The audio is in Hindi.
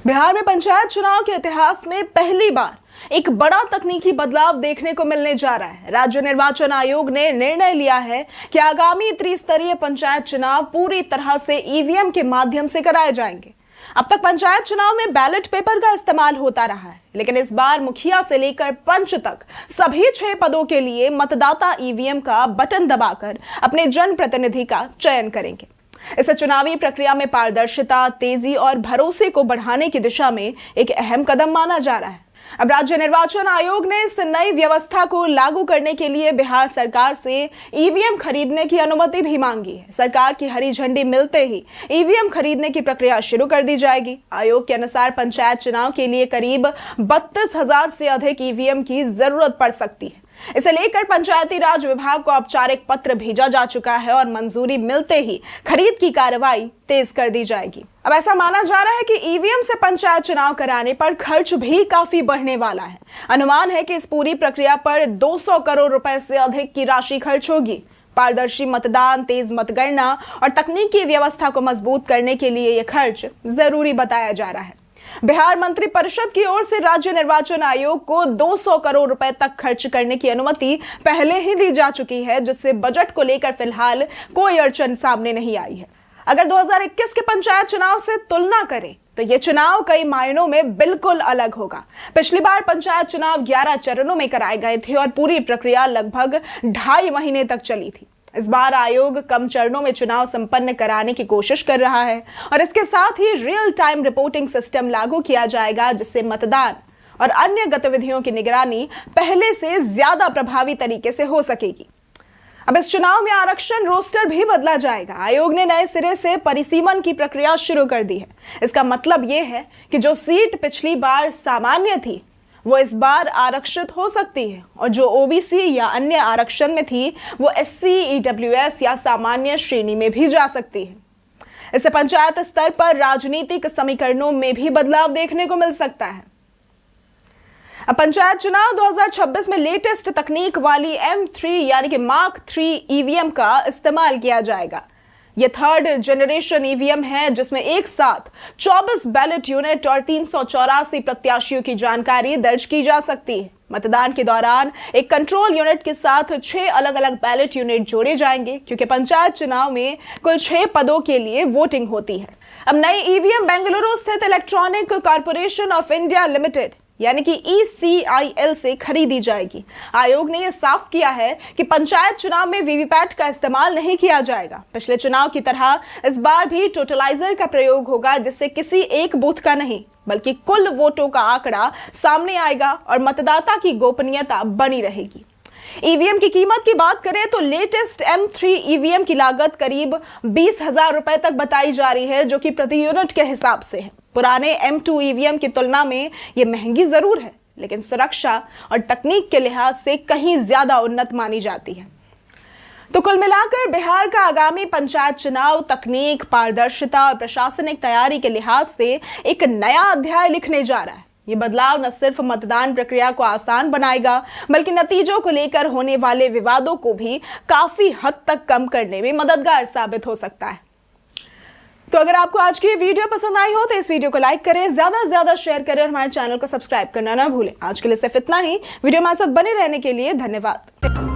बिहार में पंचायत चुनाव के इतिहास में पहली बार एक बड़ा तकनीकी बदलाव देखने को मिलने जा रहा है। राज्य निर्वाचन आयोग ने निर्णय लिया है कि आगामी त्रिस्तरीय पंचायत चुनाव पूरी तरह से ईवीएम के माध्यम से कराए जाएंगे। अब तक पंचायत चुनाव में बैलेट पेपर का इस्तेमाल होता रहा है, लेकिन इस बार मुखिया से लेकर पंच तक सभी 6 पदों के लिए मतदाता ईवीएम का बटन दबाकर अपने जनप्रतिनिधि का चयन करेंगे। इसे चुनावी प्रक्रिया में पारदर्शिता, तेजी और भरोसे को बढ़ाने की दिशा में एक अहम कदम माना जा रहा है। अब राज्य निर्वाचन आयोग ने इस नई व्यवस्था को लागू करने के लिए बिहार सरकार से ईवीएम खरीदने की अनुमति भी मांगी है। सरकार की हरी झंडी मिलते ही ईवीएम खरीदने की प्रक्रिया शुरू कर दी जाएगी। आयोग के अनुसार पंचायत चुनाव के लिए करीब 32,000 से अधिक ईवीएम की जरूरत पड़ सकती है। इसे लेकर पंचायती राज विभाग को औपचारिक पत्र भेजा जा चुका है और मंजूरी मिलते ही खरीद की कार्रवाई तेज कर दी जाएगी। अब ऐसा माना जा रहा है कि ईवीएम से पंचायत चुनाव कराने पर खर्च भी काफी बढ़ने वाला है। अनुमान है कि इस पूरी प्रक्रिया पर 200 करोड़ रुपए से अधिक की राशि खर्च होगी। पारदर्शी मतदान, तेज मतगणना और तकनीकी व्यवस्था को मजबूत करने के लिए यह खर्च जरूरी बताया जा रहा है। बिहार मंत्री परिषद की ओर से राज्य निर्वाचन आयोग को 200 करोड़ रुपए तक खर्च करने की अनुमति पहले ही दी जा चुकी है, जिससे बजट को लेकर फिलहाल कोई अड़चन सामने नहीं आई है। अगर 2021 के पंचायत चुनाव से तुलना करें तो ये चुनाव कई मायनों में बिल्कुल अलग होगा। पिछली बार पंचायत चुनाव 11 चरणों में कराए गए थे और पूरी प्रक्रिया लगभग 2.5 महीने तक चली थी। इस बार आयोग कम चरणों में चुनाव संपन्न कराने की कोशिश कर रहा है और इसके साथ ही रियल टाइम रिपोर्टिंग सिस्टम लागू किया जाएगा, जिससे मतदान और अन्य गतिविधियों की निगरानी पहले से ज्यादा प्रभावी तरीके से हो सकेगी। अब इस चुनाव में आरक्षण रोस्टर भी बदला जाएगा। आयोग ने नए सिरे से परिसीमन की प्रक्रिया शुरू कर दी है। इसका मतलब यह है कि जो सीट पिछली बार सामान्य थी वो इस बार आरक्षित हो सकती है और जो ओबीसी या अन्य आरक्षण में थी वो एससी, ईडब्ल्यूएस या सामान्य श्रेणी में भी जा सकती है। इससे पंचायत स्तर पर राजनीतिक समीकरणों में भी बदलाव देखने को मिल सकता है। अब पंचायत चुनाव 2026 में लेटेस्ट तकनीक वाली M3 यानी कि मार्क 3 ईवीएम का इस्तेमाल किया जाएगा। यह 3rd जनरेशन ईवीएम है, जिसमें एक साथ 24 बैलेट यूनिट और 384 प्रत्याशियों की जानकारी दर्ज की जा सकती है। मतदान के दौरान एक कंट्रोल यूनिट के साथ 6 अलग अलग बैलेट यूनिट जोड़े जाएंगे, क्योंकि पंचायत चुनाव में कुल 6 पदों के लिए वोटिंग होती है। अब नई ईवीएम बेंगलुरु स्थित electronic corporation of India limited यानी कि ECIL से खरीदी जाएगी। आयोग ने यह साफ किया है कि पंचायत चुनाव में वीवीपैट का इस्तेमाल नहीं किया जाएगा। पिछले चुनाव की तरह इस बार भी टोटलाइजर का प्रयोग होगा, जिससे किसी एक बूथ का नहीं बल्कि कुल वोटों का आंकड़ा सामने आएगा और मतदाता की गोपनीयता बनी रहेगी। ईवीएम की कीमत की बात करें तो लेटेस्ट M3 ईवीएम की लागत करीब 20,000 रुपए तक बताई जा रही है, जो कि प्रति यूनिट के हिसाब से है। पुराने M2 ईवीएम की तुलना में ये महंगी जरूर है, लेकिन सुरक्षा और तकनीक के लिहाज से कहीं ज्यादा उन्नत मानी जाती है। तो कुल मिलाकर बिहार का आगामी पंचायत चुनाव तकनीक, पारदर्शिता और प्रशासनिक तैयारी के लिहाज से एक नया अध्याय लिखने जा रहा है। ये बदलाव न सिर्फ मतदान प्रक्रिया को आसान बनाएगा, बल्कि नतीजों को लेकर होने वाले विवादों को भी काफी हद तक कम करने में मददगार साबित हो सकता है। तो अगर आपको आज की वीडियो पसंद आई हो तो इस वीडियो को लाइक करें, ज्यादा से ज्यादा शेयर करें और हमारे चैनल को सब्सक्राइब करना ना भूलें। आज के लिए सिर्फ इतना ही। वीडियो हमारे साथ बने रहने के लिए धन्यवाद।